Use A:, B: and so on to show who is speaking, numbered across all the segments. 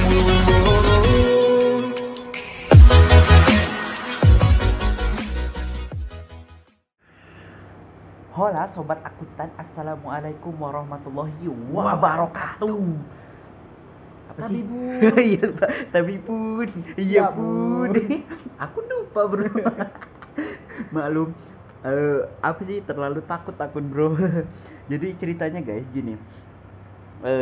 A: Hola sobat akuntan, assalamualaikum warahmatullahi wabarakatuh. Apa sih?
B: Tapi Bun.
A: Iya Pak, tapi Bun. Iya
B: Siap,
A: Bun.
B: Bun.
A: Aku lupa bro. Maklum. Apa sih terlalu takut akun bro. Jadi ceritanya guys gini.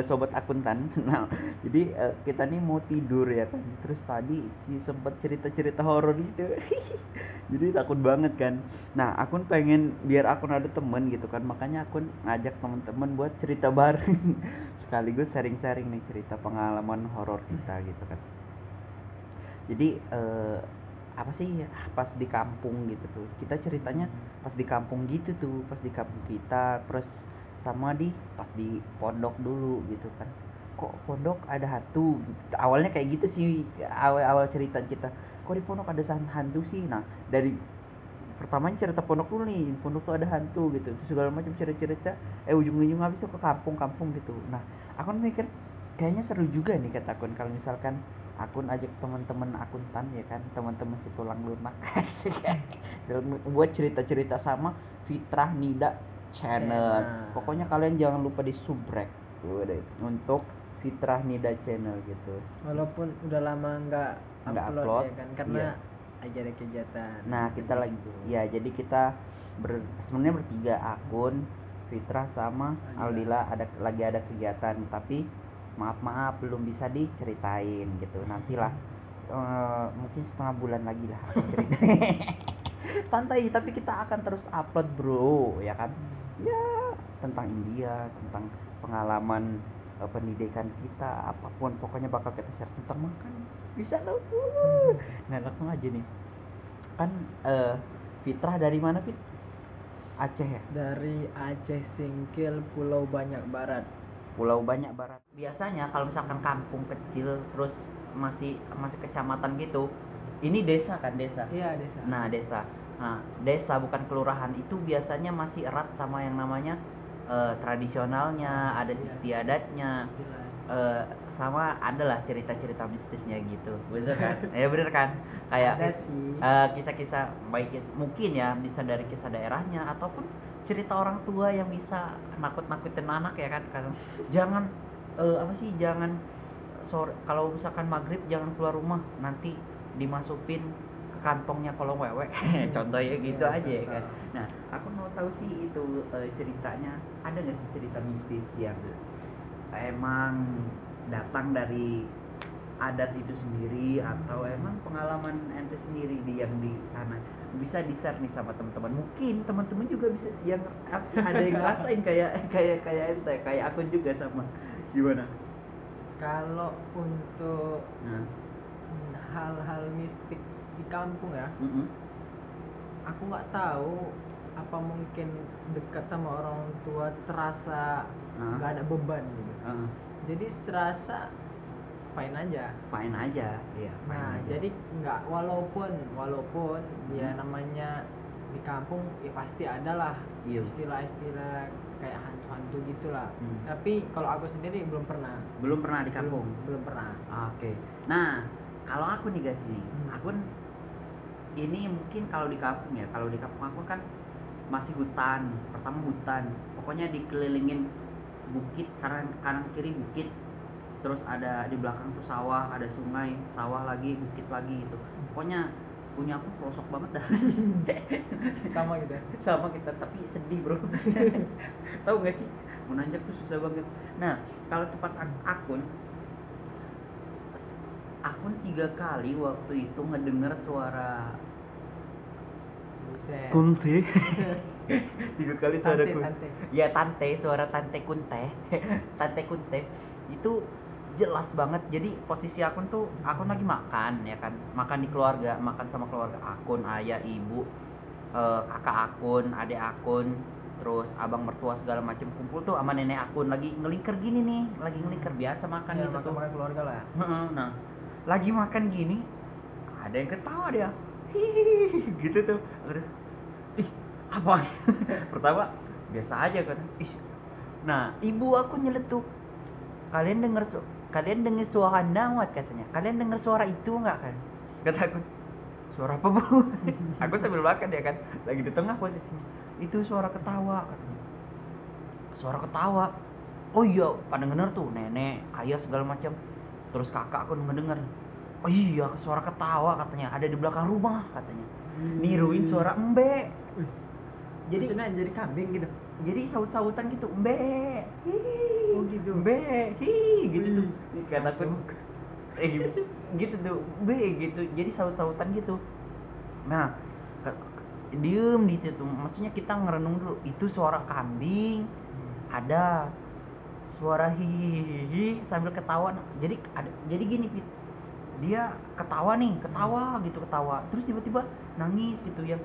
A: Sobat akuntan. Nah, jadi kita nih mau tidur ya kan. Terus tadi sempat cerita-cerita horor gitu. Jadi takut banget kan. Nah, akun pengen biar akun ada temen gitu kan. Makanya akun ngajak teman-teman buat cerita bareng. Sekaligus sharing-sharing nih cerita pengalaman horor kita gitu kan. Jadi apa sih pas di kampung gitu tuh. Kita ceritanya pas di kampung gitu tuh, pas di kampung kita, terus sama pas di pondok dulu gitu kan. Kok pondok ada hantu gitu. Awalnya kayak gitu sih awal cerita kita. Kok di pondok ada hantu sih? Nah, dari pertamanya cerita pondok dulu nih, pondok tuh ada hantu gitu. Terus segala macam cerita-cerita ujung-ujung habis tuh ke kampung gitu. Nah, aku mikir kayaknya seru juga nih kata akun kalau misalkan akun ajak teman-teman akuntan ya kan, teman-teman si tulang lunak asik buat cerita-cerita sama Fitrah Nida channel. Pokoknya kalian jangan lupa di subrek untuk Fitrah Nida channel gitu.
B: Walaupun udah lama nggak upload ya kan, karena
A: iya.
B: lagi ada kegiatan.
A: Nah kita lagi ya, jadi kita sebenarnya bertiga akun, Fitrah sama Aldila lagi ada kegiatan, tapi maaf belum bisa diceritain gitu. Nantilah mungkin setengah bulan lagi lah aku ceritain. Santai, tapi kita akan terus upload bro ya kan, ya tentang India, tentang pengalaman pendidikan kita, apapun pokoknya bakal kita share, tentang makan bisa loh. Nah langsung aja nih kan, Fitrah dari mana Fit? Aceh ya?
B: Dari Aceh Singkil, Pulau Banyak Barat.
A: Pulau Banyak Barat. Biasanya kalau misalkan kampung kecil terus masih kecamatan gitu, ini desa kan, desa.
B: Iya, desa.
A: Nah desa, desa bukan kelurahan, itu biasanya masih erat sama yang namanya tradisionalnya, adat istiadatnya, sama adalah cerita-cerita mistisnya gitu, bener kan? Ya bener kan? Kayak
B: Ada sih.
A: Kisah-kisah baik mungkin ya bisa dari kisah daerahnya ataupun cerita orang tua yang bisa nakut-nakutin anak ya kan. Jangan apa sih, jangan sore kalau misalkan maghrib jangan keluar rumah, nanti dimasukin ke kantongnya kolong wewe. Contohnya gitu
B: Ya,
A: aja ya kan. Nah aku mau tahu sih itu ceritanya ada nggak sih cerita mistis yang emang datang dari adat itu sendiri, atau emang pengalaman ente sendiri yang di sana bisa di share nih sama teman-teman. Mungkin teman-teman juga bisa yang ada yang ngerasain kayak ente, kayak aku juga sama. Gimana?
B: Kalau untuk hal-hal mistik di kampung ya, aku nggak tahu apa mungkin dekat sama orang tua terasa nggak ada beban gitu. Jadi serasa fine aja
A: Iya, fine
B: nah
A: aja.
B: jadi nggak, walaupun ya namanya di kampung ya pasti ada lah istilah-istilah kayak hantu-hantu gitulah. Tapi kalau aku sendiri belum pernah
A: di kampung.
B: belum pernah.
A: Oke. Nah kalau aku nih guys nih, aku ini mungkin kalau di kampung ya, kalau di kampung aku kan masih hutan, pertama hutan, pokoknya dikelilingin bukit, kanan kiri bukit, terus ada di belakang tuh sawah, ada sungai, sawah lagi, bukit lagi gitu. Pokoknya punya aku pelosok banget dah. Sama kita, tapi sedih bro. Tahu nggak sih, mau nanjak tuh susah banget. Nah kalau tempat akun 3 kali waktu itu ngedenger suara kunti. 3 kali suara
B: tante.
A: Ya suara tante kunte. Tante kunte itu jelas banget. Jadi posisi akun lagi makan ya kan, makan di keluarga, makan sama keluarga akun, ayah, ibu, kakak akun, adik akun, terus abang mertua segala macam kumpul tuh sama nenek akun lagi ngelingker gini nih, lagi ngelingker biasa makan
B: Ya,
A: gitu tuh.
B: makan keluarga lah.
A: Nah lagi makan gini ada yang ketawa dia, hihihi gitu tuh. Ih apa? Pertama biasa aja kan. Nah ibu aku nyeletuk, kalian denger kalian dengar suara Nawat katanya, kalian dengar suara itu nggak kan? Kata aku, suara apa bu? Aku sambil makan ya kan, lagi di tengah posisinya. Itu suara ketawa katanya. Suara ketawa. Oh iya, pada denger tuh nenek, ayah segala macam. Terus kakak aku ngedenger. Oh iya, suara ketawa katanya, ada di belakang rumah katanya. Niruin suara embe.
B: Jadi jadi kambing gitu.
A: Jadi saut-sautan gitu, embe.
B: Oh gitu.
A: Embe, gitu tuh. Katakan gitu tuh, embe gitu. Jadi saut-sautan gitu. Nah, diem di situ. Maksudnya kita ngerenung dulu, itu suara kambing. Ada suara hihihi sambil ketawa. Jadi gini, Pit. Dia ketawa gitu, ketawa. Terus tiba-tiba nangis gitu yang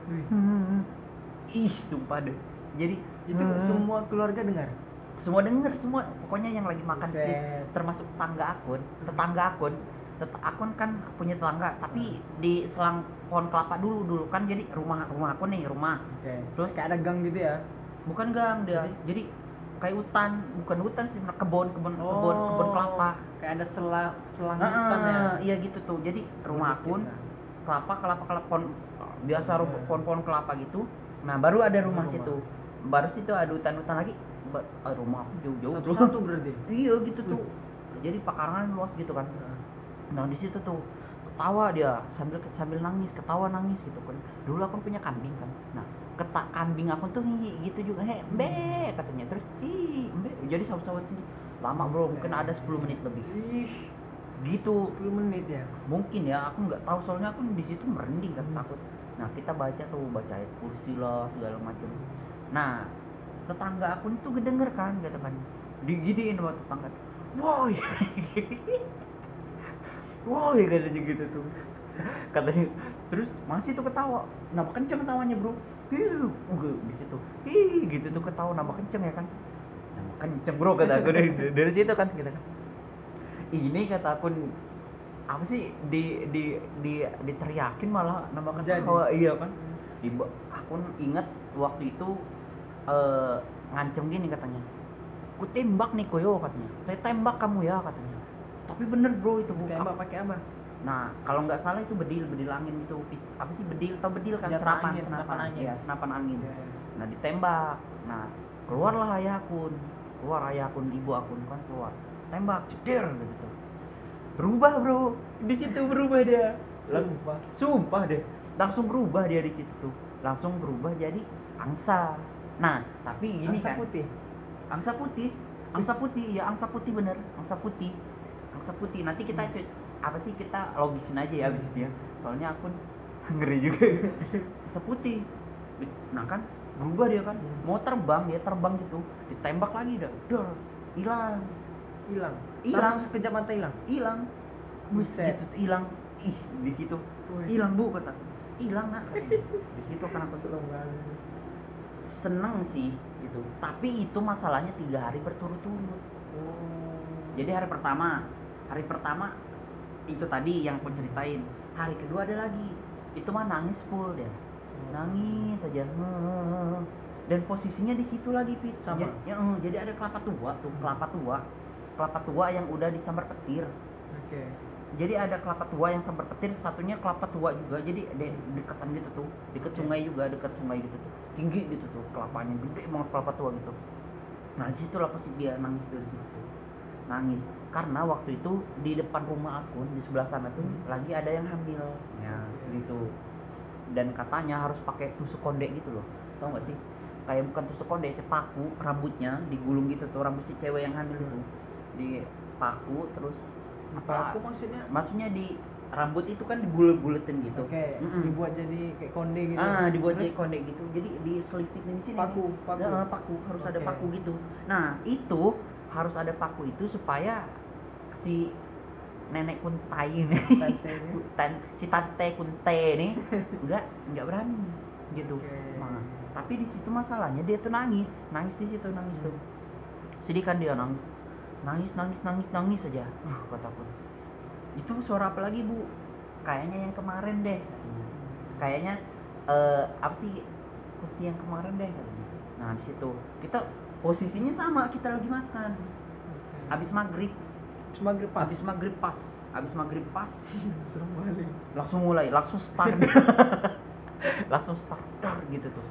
A: ih, sumpah deh. Jadi
B: itu semua keluarga dengar.
A: Semua denger, semua. Pokoknya yang lagi makan sih, termasuk tetangga akun kan punya tetangga, tapi di selang pohon kelapa dulu kan. Jadi rumah aku nih, terus
B: kayak ada gang gitu ya.
A: Bukan gang dia. Jadi kayak bukan hutan sih, kebun kelapa.
B: Kayak ada selang hutan ya.
A: Iya gitu tuh. Jadi rumah akun kelapa pohon biasa, pohon kelapa gitu. Nah, baru ada rumah situ. Baru situ ada hutan lagi. Rumah aku jauh-jauh.
B: Satu-satu berarti.
A: Iya gitu tuh. Jadi pekarangan luas gitu kan. Nah, di situ tuh ketawa dia sambil nangis gitu kan. Dulu aku punya kambing kan. Nah, kambing aku tuh gitu juga, mbe katanya. Terus mbe. Jadi saut-saut lama bro, mungkin ada 10 menit lebih. Gitu.
B: 10 menit ya.
A: Mungkin ya, aku nggak tahu soalnya aku di situ merinding kan, takut. Nah, kita baca ayat kursi lah segala macam. Nah, tetangga aku itu kedenger kan, gitu kan. Diginiin sama tetangga. Woi. Woi, katanya gitu tuh. Katanya terus masih tuh ketawa. Nambah kenceng ketawanya, bro. Di situ. Gitu tuh ketawa nambah kenceng ya kan. Nambah kenceng, bro, kata aku dari situ kan, gitu kan. Ini kata aku apa sih diteriakin malah nambah ketawa. Iya kan. Aku ingat waktu itu ngancem gini katanya, ku tembak nih koyo katanya, saya tembak kamu ya katanya. Tapi bener bro itu bu.
B: Tembak pakai apa?
A: Nah, kalau nggak salah itu bedil angin gitu. Apa sih bedil? Tahu bedil kan? Senapan angin. Ya, senapan angin. Nah, ditembak. Nah, keluarlah ayah akun, ibu akun kan keluar. Tembak, ceder gitu. Berubah bro, di situ berubah dia. Sumpah deh, langsung berubah dia di situ tuh. Langsung berubah jadi angsa. Nah, tapi gini
B: angsa
A: kan. Angsa putih bener. Angsa putih. Nanti kita apa sih, kita logisin aja ya abis itu ya. Soalnya aku ngeri juga. Angsa putih. Nah kan berubah dia kan. Mau terbang gitu. Ditembak lagi dah. Hilang. Langsung
B: sekejap mata hilang.
A: Buset. Gitu hilang. Ih, di situ. Hilang bu kata. Hilang nak. Di situ kan aku seneng sih gitu. Tapi itu masalahnya 3 hari berturut-turut. Jadi hari pertama itu tadi yang aku ceritain. Hari kedua ada lagi. Itu mah nangis full dia. Nangis aja. Dan posisinya di situ lagi, Pit. Jadi ada kelapa tua yang udah disambar petir. Jadi ada kelapa tua yang sambar petir, satunya kelapa tua juga. Jadi dekatan gitu tuh, dekat sungai gitu tuh. Tinggi gitu tuh, kelapanya gede banget, kelapa tua gitu. Nah, di situ lah posisi dia nangis dari situ. Nangis karena waktu itu di depan rumah aku di sebelah sana tuh lagi ada yang hamil. Ya, gitu. Dan katanya harus pakai tusuk konde gitu loh. Tahu enggak sih? Kayak bukan tusuk konde, paku, rambutnya digulung gitu tuh, rambut si cewek yang hamil itu. Dipaku terus
B: paku
A: maksudnya di rambut itu kan dibulet-buletin gitu.
B: Dibuat jadi kayak konde gitu.
A: Dibuat jadi konde gitu. Jadi diselipitin di sini. Paku. Harus ada paku gitu. Nah, itu harus ada paku itu supaya si nenek kuntai ini si tante kunte nih enggak berani gitu. Nah, tapi di situ masalahnya dia tuh nangis di situ tuh. Sedih kan dia nangis aja. Kataku. Itu suara apa lagi, Bu? Kayaknya yang kemarin deh. Kayaknya apa sih? Putih yang kemarin deh katanya. Nah, di situ kita posisinya sama, kita lagi makan. Habis maghrib. habis maghrib pas
B: serem balik.
A: langsung start langsung start dar gitu tuh.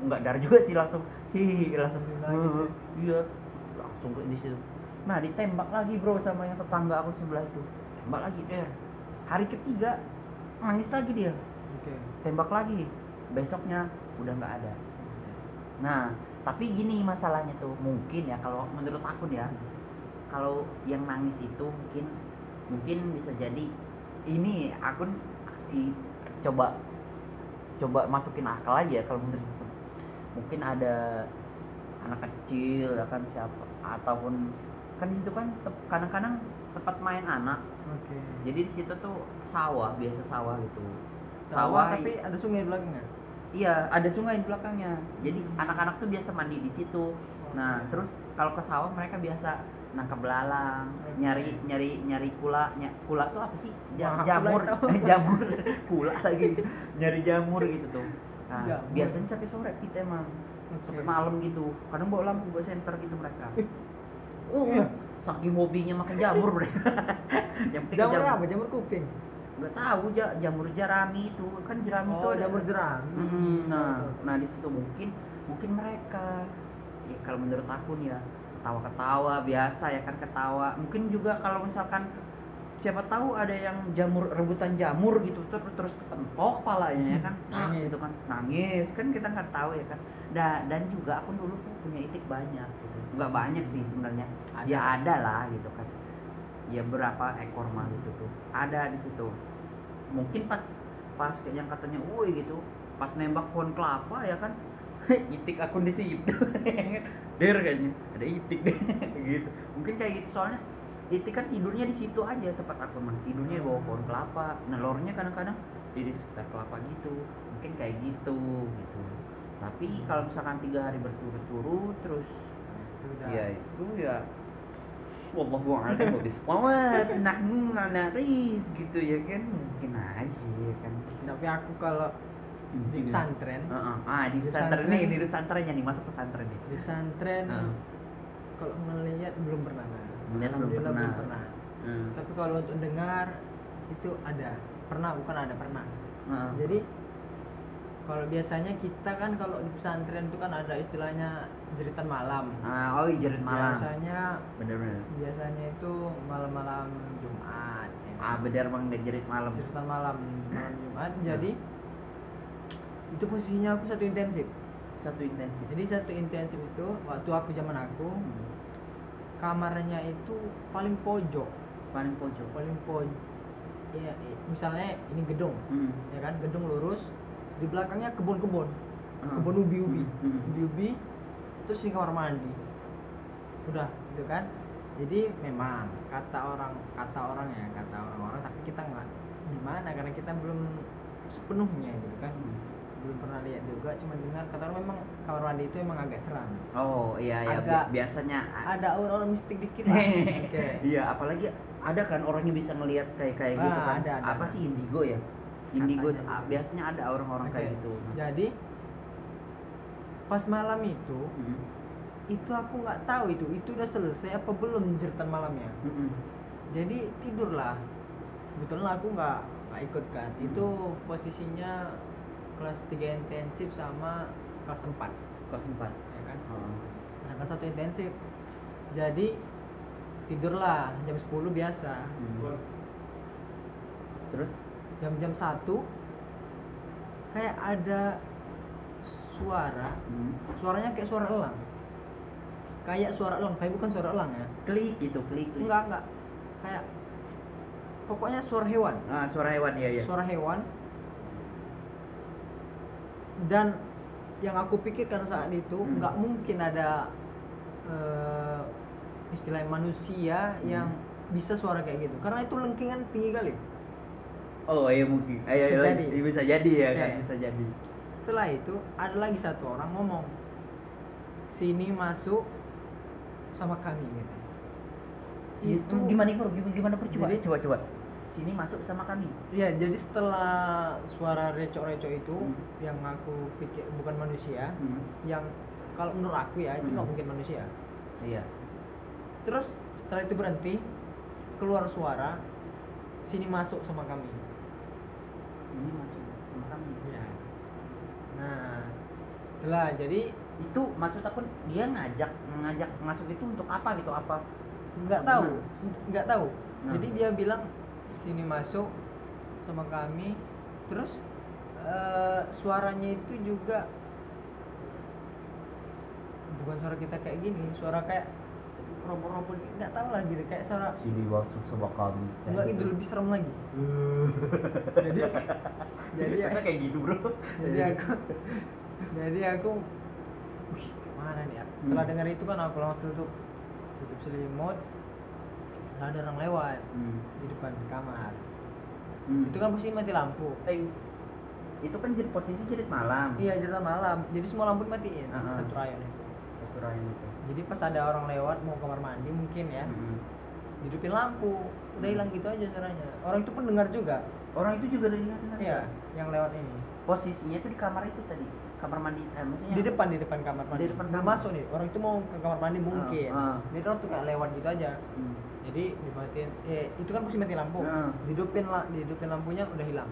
A: Enggak dar juga sih, langsung
B: Nangis ya?
A: iya langsung ke di situ. Nah ditembak lagi bro sama yang tetangga aku sebelah itu, tembak lagi der. Hari ketiga nangis lagi dia,
B: Oke.
A: tembak lagi, besoknya udah nggak ada. Nah tapi gini masalahnya tuh, mungkin ya kalau menurut aku ya, kalau yang nangis itu mungkin bisa jadi ini akun coba masukin akal aja kalau menurut aku. Mungkin ada anak kecil ya kan, siapa, ataupun kan di situ kan kadang-kadang tempat main anak.
B: Oke.
A: Jadi di situ tuh biasa sawah gitu.
B: Sawah tapi ada sungai di belakangnya.
A: Iya, ada sungai di belakangnya. Jadi anak-anak tuh biasa mandi di situ. Nah, terus kalau ke sawah mereka biasa nangkap belalang, nyari kula tuh apa sih? Jamur, jamur, kula lagi. Nyari jamur gitu tuh. Nah, biasanya sampai sore kita emang. Sampai malam gitu. Kadang bawa lampu, bawa senter gitu mereka.
B: Iya.
A: Saking hobinya makan jamur mereka. Yang penting
B: Jamur apa? Jamur kuping.
A: Nggak tahu, jamur jerami itu kan, jerami itu ada
B: jamur jerami.
A: Nah di situ mungkin mereka ya, kalau menurut aku nih ya, ketawa biasa ya kan, ketawa. Mungkin juga kalau misalkan siapa tahu ada yang rebutan jamur gitu, terus kepentok palanya ya kan, gitu kan, nangis kan, kita nggak tahu ya kan. Dan juga aku dulu tuh punya itik banyak gitu, nggak banyak sih sebenarnya, ya ada lah gitu kan, ya berapa ekor mah gitu tuh ada di situ. Mungkin pas kayak yang katanya woi gitu, pas nembak pohon kelapa ya kan, itik akun di situ. Der kayaknya ada itik deh gitu. Mungkin kayak gitu, soalnya itik kan tidurnya di situ aja, tempat akun mah tidurnya di bawah pohon kelapa, nelornya kadang-kadang di sekitar kelapa gitu. Mungkin kayak gitu. Tapi kalau misalkan 3 hari berturut-turut terus ya itu ya wallahu a'lam bishawab, nahnu narif gitu ya kan, mungkin aja ya kan.
B: Tapi aku kalau di pesantren,
A: di pesantrennya nih, masuk pesantren nih.
B: Di pesantren kalau ngelihat belum pernah.
A: Belum pernah.
B: Tapi kalau untuk dengar itu pernah. Jadi kalau biasanya kita kan kalau di pesantren itu kan ada istilahnya jeritan malam.
A: Jerit malam.
B: Biasanya itu malam-malam Jumat. Ya.
A: Bener bang, jerit malam.
B: Jeritan malam Jumat. Jadi itu posisinya aku satu intensif. Jadi satu intensif itu waktu aku zaman aku kamarnya itu paling pojok. Ya, misalnya ini gedung, ya kan, gedung lurus, di belakangnya kebun ubi, terus di kamar mandi, udah gitu kan. Jadi memang kata orang, tapi kita nggak gimana, karena kita belum sepenuhnya gitu kan, belum pernah lihat juga, cuma dengar kata orang memang kamar mandi itu emang agak seram.
A: Biasanya
B: ada aura mistik dikit lah.
A: Okay. Iya, apalagi ada kan orangnya bisa ngelihat kayak gitu kan. Apa sih, indigo ya? Indigo biasanya ada orang-orang kayak gitu.
B: Jadi pas malam itu itu aku nggak tahu itu udah selesai apa belum jeritan malamnya. Jadi tidurlah. Kebetulan aku nggak ikut kan. Itu posisinya kelas 3 intensif sama kelas 4 ya kan. Sedangkan satu intensif. Jadi tidurlah jam 10 biasa. Terus jam 1 kayak ada suaranya kayak suara elang. Tapi bukan suara elang ya.
A: Klik.
B: Enggak. Kayak pokoknya suara hewan.
A: Suara hewan, iya.
B: Suara hewan. Dan yang aku pikirkan saat itu nggak mungkin ada istilah manusia yang bisa suara kayak gitu, karena itu lengkingan tinggi kali.
A: Mungkin bisa jadi ya kan, bisa jadi.
B: Setelah itu ada lagi satu orang ngomong, sini masuk sama kami gitu.
A: Itu gimana coba sini masuk sama kami.
B: Iya, jadi setelah suara recok-recok itu yang aku pikir bukan manusia, yang kalau menurut aku ya itu nggak mungkin manusia.
A: Iya.
B: Terus setelah itu berhenti, keluar suara sini masuk sama kami.
A: Sini masuk sama kami.
B: Ya. Nah, itulah jadi
A: Itu maksud aku dia ngajak masuk itu untuk apa gitu, apa
B: nggak tahu.
A: Nah.
B: Jadi dia bilang sini masuk sama kami, terus suaranya itu juga bukan suara kita kayak gini, suara kayak robot nggak tahu lagi deh, kayak suara
A: sini masuk sama kami.
B: enggak, itu lebih serem lagi. jadi
A: masa kayak gitu bro.
B: jadi aku wih, mana nih ya, setelah dengar itu kan aku langsung tutup selimut. Ada orang lewat di depan kamar. Itu kan posisi mati lampu.
A: Itu kan jadi posisi jerit malam.
B: Iya, jerit malam. Jadi semua lampu dimatiin. Satu rayon itu. Jadi pas ada orang lewat mau kamar mandi mungkin ya, hidupin lampu, udah hilang gitu aja suaranya. Orang itu pun dengar juga.
A: Orang itu juga dengar.
B: Iya, yang lewat ini.
A: Posisinya itu di kamar itu tadi, kamar mandi. Maksudnya
B: di depan kamar mandi.
A: Di depan
B: mau
A: kamar.
B: masuk nih, orang itu mau ke kamar mandi mungkin. Jadi orang tuh kayak lewat gitu aja. Jadi dimatiin. Itu kan posisi mati lampu. Dihidupin lampunya udah hilang.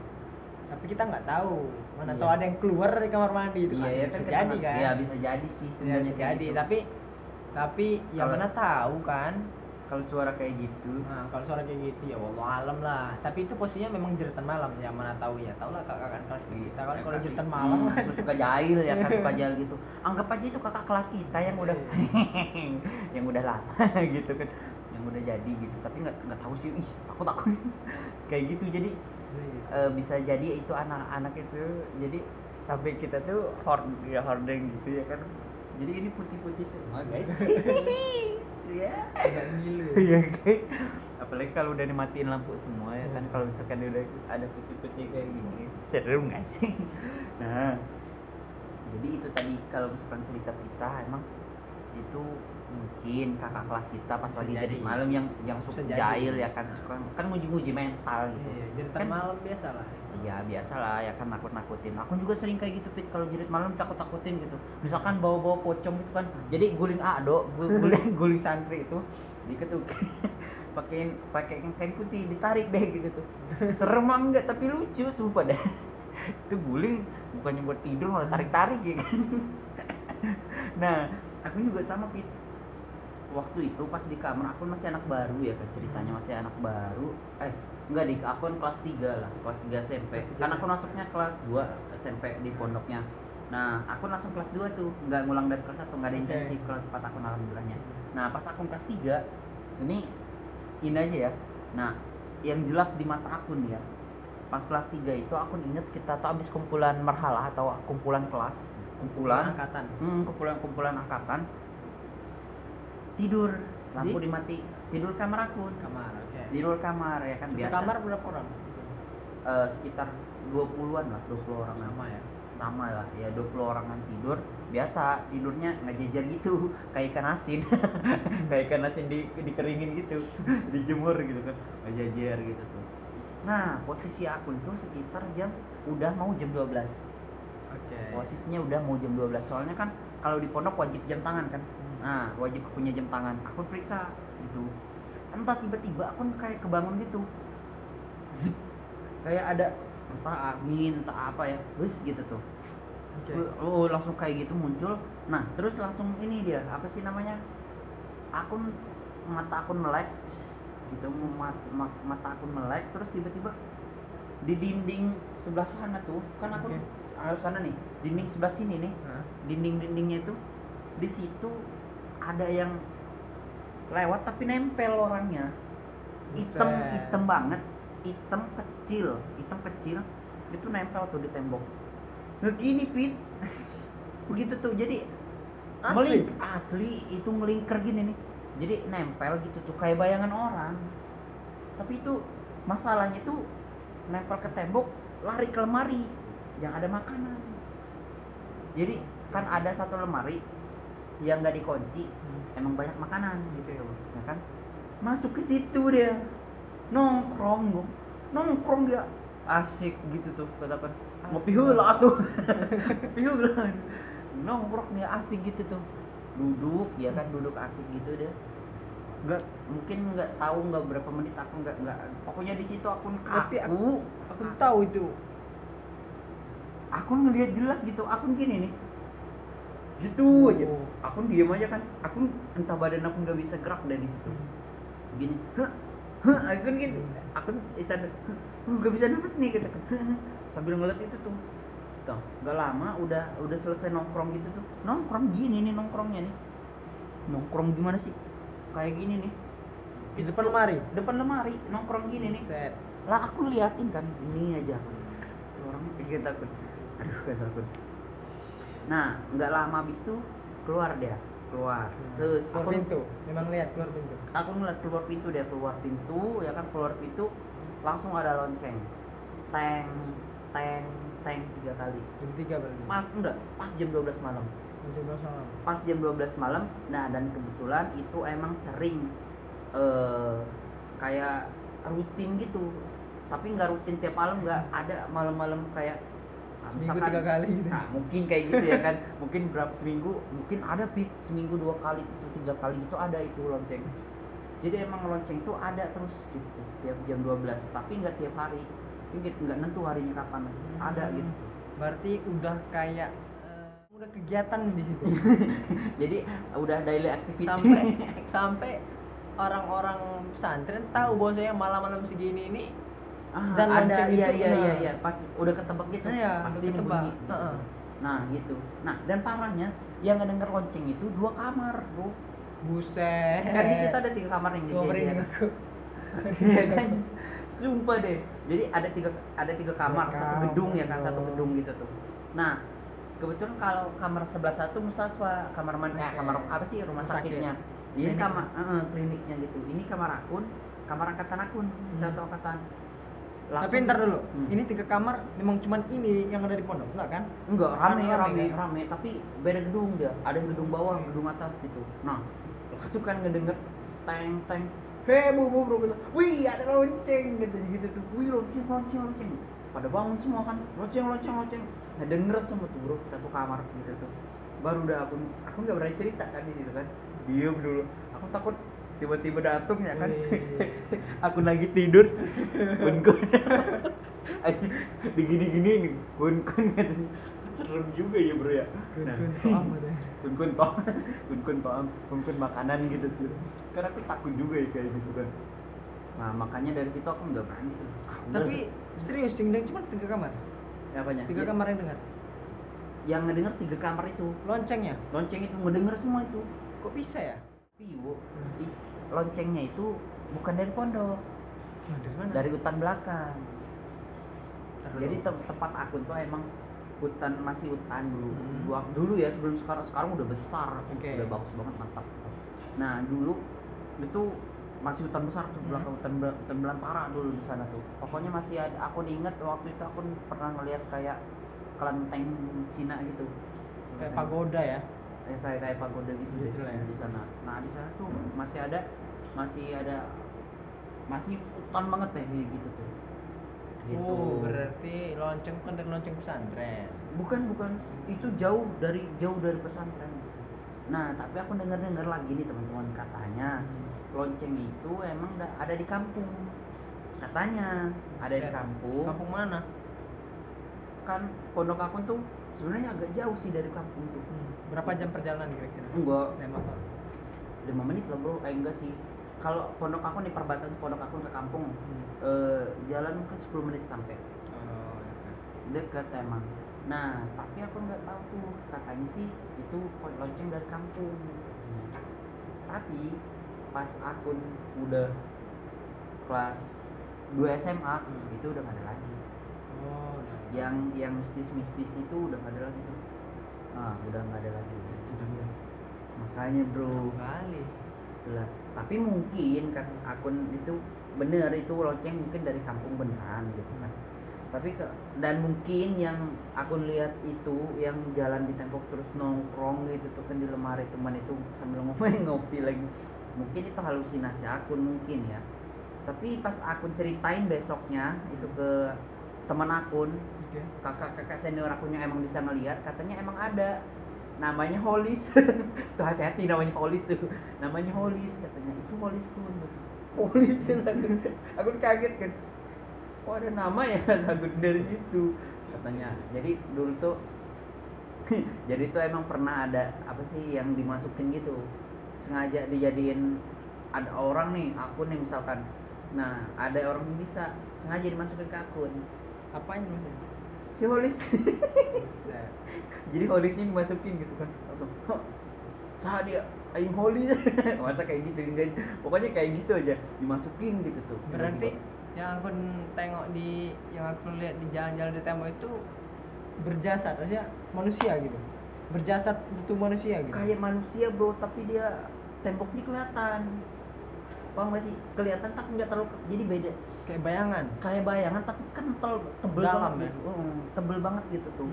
B: Tapi kita nggak tahu, mana tahu ada yang keluar dari kamar mandi itu.
A: Iya,
B: kan bisa jadi kan.
A: Iya, bisa jadi sih sebenarnya.
B: Bisa jadi,
A: gitu.
B: tapi ya mana tahu kan.
A: Kalau suara kayak gitu.
B: Nah, kalau suara kayak gitu ya wallah alam lah. Tapi itu posisinya memang jeritan malam, ya mana tahu ya. Tahu lah kakak kelas kita kan kalau jeritan malam kan
A: suka jahil ya kan, suka jahil gitu. Anggap aja itu kakak kelas kita yang udah yang udah lama gitu kan, yang udah jadi gitu. Tapi nggak tahu sih, takut kayak gitu. Jadi bisa jadi itu anak-anak itu jadi sampai kita tuh hordeng gitu ya kan. Jadi ini putih-putih semua guys. Ya.
B: agak ngilu.
A: Iya kan. Apalagi kalau udah dimatiin lampu semua ya kan, kalau misalkan udah ada putih-putih kayak gini, seru nggak sih? Nah, jadi itu tadi kalau misalkan cerita kita emang itu mungkin kakak kelas kita pas
B: Bisa
A: lagi
B: jadi.
A: jadi malam yang suka jahil ya kan, suka kan nguji mental gitu.
B: Iya, jeritan
A: Kan
B: malam biasa lah.
A: Iya biasalah ya kan, nakut-nakutin. Aku juga sering kayak gitu Pit, kalau jerit malam takut-takutin gitu. Misalkan bawa-bawa pocong gitu kan. Jadi guling guling santri itu diketuk. pakai kain putih ditarik deh gitu tuh. Serem enggak tapi lucu sumpah deh. Itu guling bukannya buat tidur malah tarik-tarik ya kan. Nah, aku juga sama Pit. Waktu itu pas di kamar aku masih anak baru ya kan, ceritanya masih anak baru. Enggak, di aku kelas 3 lah, kelas 3 SMP. Kan aku masuknya kelas 2 SMP di pondoknya. Nah, aku langsung kelas 2 tuh, enggak ngulang dari kelas 1, enggak ada intensi kelas 4 aku alhamdulillahnya. Nah, pas aku kelas 3, ini aja ya. Nah, yang jelas di mata aku nih ya. Pas kelas 3 itu aku inget kita tuh habis kumpulan marhalah atau kumpulan kelas, kumpulan
B: angkatan.
A: Kumpulan angkatan. Tidur, lampu dimati, tidur kamar aku. Tidur kamar ya kan. Biasa.
B: Kamar berapa orang?
A: Sekitar 20-an lah, 20 orang sama lah ya, 20 orangan tidur. Biasa tidurnya ngejejer gitu kayak ikan asin. Kayak ikan asin dikeringin gitu, dijemur gitu kan, ngejejer gitu tuh. Nah, posisi aku tuh sekitar udah mau jam 12. Posisinya udah mau jam 12. Soalnya kan kalau di pondok wajib jam tangan kan. Nah, wajib punya jam tangan. Aku periksa gitu. Entah tiba-tiba aku kayak kebangun gitu. Zip. Kayak ada entah angin, entah apa ya. Wes gitu tuh. Oh, langsung kayak gitu muncul. Nah, terus langsung ini dia, apa sih namanya? Mata akun melek gitu, mata akun melek, terus tiba-tiba di dinding sebelah sana tuh, kan aku harus sana nih, dinding sebelah sini nih. Dinding-dindingnya itu di situ ada yang lewat tapi nempel orangnya. Hitam banget, hitam kecil itu nempel tuh di tembok. Begini Pit. Begitu tuh, jadi asli itu ngelingker gini nih. Jadi nempel gitu tuh kayak bayangan orang. Tapi itu masalahnya tuh nempel ke tembok, lari ke lemari yang ada makanan. Jadi kan ada satu lemari yang enggak dikunci, emang banyak makanan gitu ya kan. Masuk ke situ dia. Nongkrong dia asik gitu tuh, katakan ngopi heula tuh. Ngopi heula. Nongkrong dia asik gitu tuh. Duduk ya kan, duduk asik gitu dia. nggak mungkin nggak tahu nggak berapa menit aku nggak pokoknya di situ
B: tapi aku tahu itu.
A: Aku ngelihat jelas gitu, akun gini nih gitu aja, akun diem aja kan, akun entah badan aku nggak bisa gerak dari situ gini, akun gitu, akun canda, nggak bisa nafas nih gitu sambil ngeliat itu tuh nggak lama udah selesai nongkrong gitu tuh, nongkrong gini nih nongkrongnya nih, nongkrong gimana sih kayak gini nih
B: Di depan lemari
A: nongkrong gini nih.
B: Set.
A: Lah aku liatin kan ini aja aku orang pikir takut, aduh kan takut. Nah nggak lama abis itu keluar keluar
B: pintu, memang lihat keluar pintu.
A: Aku ngeliat keluar pintu ya kan, keluar pintu langsung ada lonceng teng 3 kali.
B: Jam 3 berarti.
A: Pas jam 12 malam. Pas jam 12 malam. Nah, dan kebetulan itu emang sering kayak rutin gitu. Tapi nggak rutin tiap malam, nggak ada malam-malam kayak
B: misalkan 3 kali gitu.
A: Nah, mungkin kayak gitu ya kan. Mungkin berapa seminggu, mungkin ada seminggu 2 kali itu 3 kali gitu ada itu lonceng. Jadi emang lonceng itu ada terus gitu tuh, tiap jam 12, tapi nggak tiap hari. Nggak nentu harinya kapan, ada gitu.
B: Berarti udah kayak udah kegiatan di situ.
A: Jadi udah daily activity.
B: Sampai orang-orang pesantren tahu bahwasanya malam-malam segini ini
A: dan lonceng itu iya pas udah ketebak gitu, pasti
B: ditebak.
A: Nah gitu. Nah dan parahnya yang ngedenger lonceng itu 2 kamar, bro.
B: Buset.
A: Kan di situ ada 3 kamar yang
B: dijadikan.
A: Iya kan. Sumpah deh. Jadi ada tiga kamar, satu gedung ya kan, satu gedung gitu tuh. Nah, kebetulan kalau kamar sebelah satu musaswa, kamar mandi, kamar apa sih, rumah sakitnya. Ini kamar kliniknya gitu. Ini kamar angkatan akun, satu angkatan.
B: Tapi ntar dulu, ini 3 kamar memang cuman ini yang ada di pondok, enggak kan?
A: Enggak, rame, tapi beda gedung dia. Ada yang gedung bawah, gedung atas gitu. Nah, langsung kan ngedenger teng. Hei bro gitu. Wih ada lonceng gitu tuh. Wih lonceng. Pada bangun semua kan. Lonceng. Nah denger semua tuh bro, satu kamar gitu tuh. Baru udah aku nggak berani cerita kan di situ kan. Diam dulu. Aku takut tiba-tiba datang ya kan. Aku lagi tidur. Kun. Digini nih. Kun katanya. Serem juga ya bro ya. Kun makanan gitu tuh. Karena aku takut juga ya kayak gitu kan. Nah makanya dari situ aku nggak berani tuh.
B: Tapi serius cuma 3 kamar.
A: Ya, apanya?
B: 3 kamar yang dengar.
A: Yang ngedenger 3 kamar itu.
B: Lonceng itu
A: ngedenger semua itu.
B: Kok bisa ya?
A: Ibu. Loncengnya itu bukan dari pondok.
B: Nah, dari mana?
A: Dari hutan belakang. Jadi tempat aku tuh emang masih hutan dulu ya, sebelum sekarang udah besar, udah bagus banget, mantap. Nah dulu itu masih hutan besar tuh, belakang hutan belantara dulu di sana tuh. Pokoknya masih ada, aku inget waktu itu aku pernah ngeliat kayak kelenteng Cina gitu,
B: kayak pagoda ya,
A: kayak pagoda gitu deh di sana. Nah di sana tuh masih hutan banget ya gitu tuh. Gitu.
B: Berarti lonceng bukan dari lonceng pesantren.
A: Bukan. Itu jauh dari pesantren gitu. Nah, tapi aku dengar lagi nih teman-teman, katanya lonceng itu emang ada di kampung. Katanya ada di kampung.
B: Kampung mana?
A: Kan pondok aku tuh sebenarnya agak jauh sih dari kampung tuh.
B: Berapa jam perjalanan kira-kira?
A: Enggak.
B: Naik motor.
A: 5 menit lah, bro. Enggak sih. Kalau pondok aku nih, perbatasan pondok aku ke kampung, jalan mungkin 10 menit sampai. Dekat emang. Nah tapi aku nggak tahu tuh, katanya sih itu lonceng dari kampung katanya. Tapi pas akun udah kelas 2 SMA itu udah nggak ada lagi. Yang mistis itu udah nggak ada lagi tuh. Udah nggak ada lagi itu dia. Makanya bro
B: kali.
A: Itulah. Tapi mungkin kan akun itu bener, itu lonceng mungkin dari kampung beneran gitu kan. Tapi dan mungkin yang aku lihat itu yang jalan di tembok terus nongkrong gitu tuh kan di lemari teman itu sambil ngopi lagi, mungkin itu halusinasi akun mungkin ya. Tapi pas akun ceritain besoknya itu ke teman akun, kakak senior aku yang emang bisa ngelihat, katanya emang ada namanya Holis. Tuh hati-hati namanya Holis tuh. Namanya Holis katanya. Itu Holis Kun. Holis kan aku kaget kan. Oh ada nama ya aku dari situ katanya. Jadi dulu tuh jadi tuh emang pernah ada apa sih yang dimasukin gitu. Sengaja dijadiin ada orang nih akun nih misalkan. Nah, ada orang yang bisa sengaja dimasukin ke akun.
B: Apanya maksudnya?
A: Si Holis.
B: Bisa.
A: Jadi Holisnya dimasukin gitu kan. Langsung, "Hah, sah dia aing Holis." Masa kayak gitu enggak. Pokoknya kayak gitu aja dimasukin gitu tuh.
B: Berarti yang aku tengok yang aku lihat di jalan-jalan di tembok itu berjasad, maksudnya manusia gitu. Berjasad itu manusia gitu.
A: Kayak manusia bro, tapi dia temboknya kelihatan. Paham gak sih? Kelihatan tapi nggak terlalu, jadi beda.
B: Kayak bayangan.
A: Kayak bayangan tapi kan tebel
B: Dalam
A: banget
B: ya?
A: gitu. Tebel banget gitu tuh.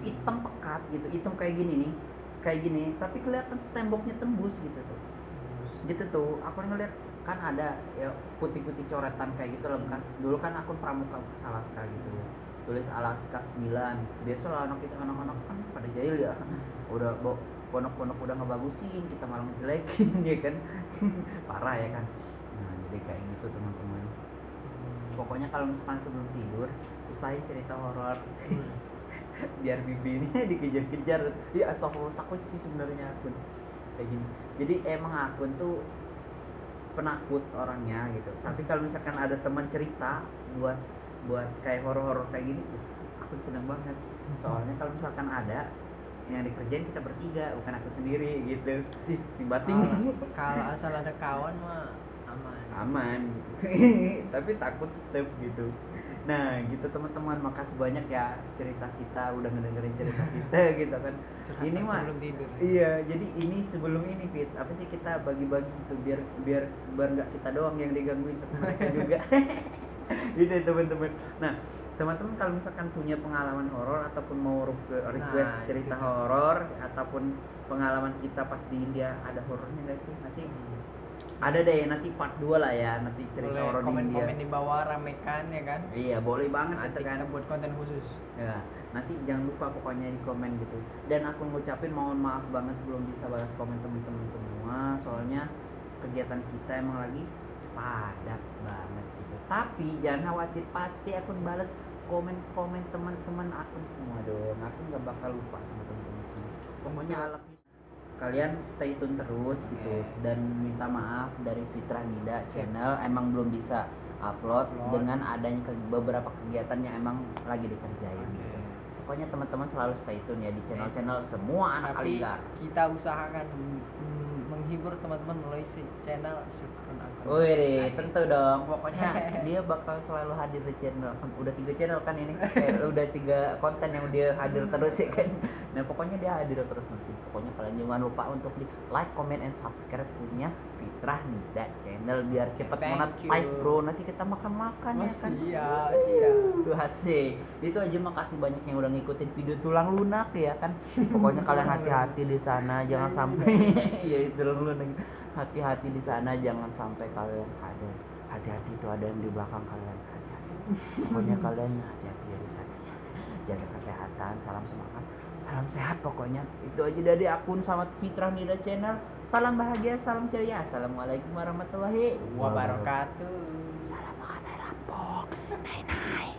A: Hitam pekat gitu, hitam kayak gini nih. Kayak gini, tapi kelihatan temboknya tembus gitu tuh. Gitu tuh, aku ngeliat kan ada ya putih-putih coretan kayak gitu lah bekas. Dulu kan akun pramuka bekas Alaska gitu. Tulis Alaska 9. Biasalah anak-anak kan pada jahil ya. Udah ponok-ponok udah ngebagusin, kita malah ngejelekin ya kan. Parah ya kan. Nah, jadi kayak gitu teman-teman. Pokoknya kalau misalkan sebelum tidur usahain cerita horor. Biar bibinya dikejar-kejar. Ya astagfirullah, takut sih sebenarnya akun kayak gini. Jadi emang akun tuh penakut orangnya gitu. Tapi kalau misalkan ada teman cerita buat kayak horor-horor kayak gini, aku seneng banget. Soalnya kalau misalkan ada yang dikerjain kita bertiga, bukan aku sendiri gitu. Bating.
B: Kalau asal ada kawan mah
A: Aman gitu. Tapi takut tetap gitu. Nah gitu teman-teman, makasih banyak ya cerita kita, udah ngedengerin cerita kita gitu kan.
B: Curhatan
A: Ini mah
B: sebelum tidur.
A: iya, jadi ini sebelum ini Fit, apa sih kita bagi-bagi gitu biar nggak kita doang yang digangguin, tapi mereka juga. Gitu ya teman-teman. Nah teman-teman kalau misalkan punya pengalaman horor ataupun mau request cerita horor ataupun pengalaman kita pas di India, ada horornya nggak sih? Nanti ada deh, nanti part 2 lah ya, nanti cerita horor di India.
B: Komen-komen di bawah, ramekan ya kan.
A: Iya boleh banget
B: Nanti
A: kan.
B: kita buat konten khusus
A: Ya, nanti jangan lupa pokoknya di komen gitu. Dan aku ngucapin mohon maaf banget belum bisa balas komen teman-teman semua, soalnya kegiatan kita emang lagi padat banget gitu. Tapi jangan khawatir, pasti akun balas komen-komen teman-teman akun semua dong. Aku nggak bakal lupa sama teman-teman semua. Pokoknya kalian stay tune terus gitu. Dan minta maaf dari Fitrah Nida channel emang belum bisa upload dengan adanya beberapa kegiatan yang emang lagi dikerjain gitu. Pokoknya teman-teman selalu stay tune ya di channel-channel semua anak Aligar.
B: Kita usahakan menghibur teman-teman melalui channel Syukrun Akun.
A: Wih, tentu dong. Pokoknya dia bakal selalu hadir di channel. Udah 3 channel kan ini. Udah 3 konten yang dia hadir terus ya kan. Nah, pokoknya dia hadir terus nanti. Pokoknya kalian jangan lupa untuk di like, comment, and subscribe punya Fitrah Nida channel biar cepat monetize bro. Nanti kita makan-makan ya kan. Siap. Asik. Itu aja, makasih banyak yang udah ngikutin video tulang lunak ya kan. Pokoknya kalian hati-hati di sana, jangan sampai ya itu tulang lunak. Hati-hati di sana, jangan sampai kalian ada. Hati-hati itu ada yang di belakang kalian. Hati-hati. Pokoknya kalian hati-hati ya di sana. Jaga kesehatan, salam semangat, salam sehat pokoknya. Itu aja dari akun Selamat Fitrah Nida channel. Salam bahagia, salam ceria. Assalamualaikum warahmatullahi
B: wabarakatuh.
A: Salam makan air lampung. Nai.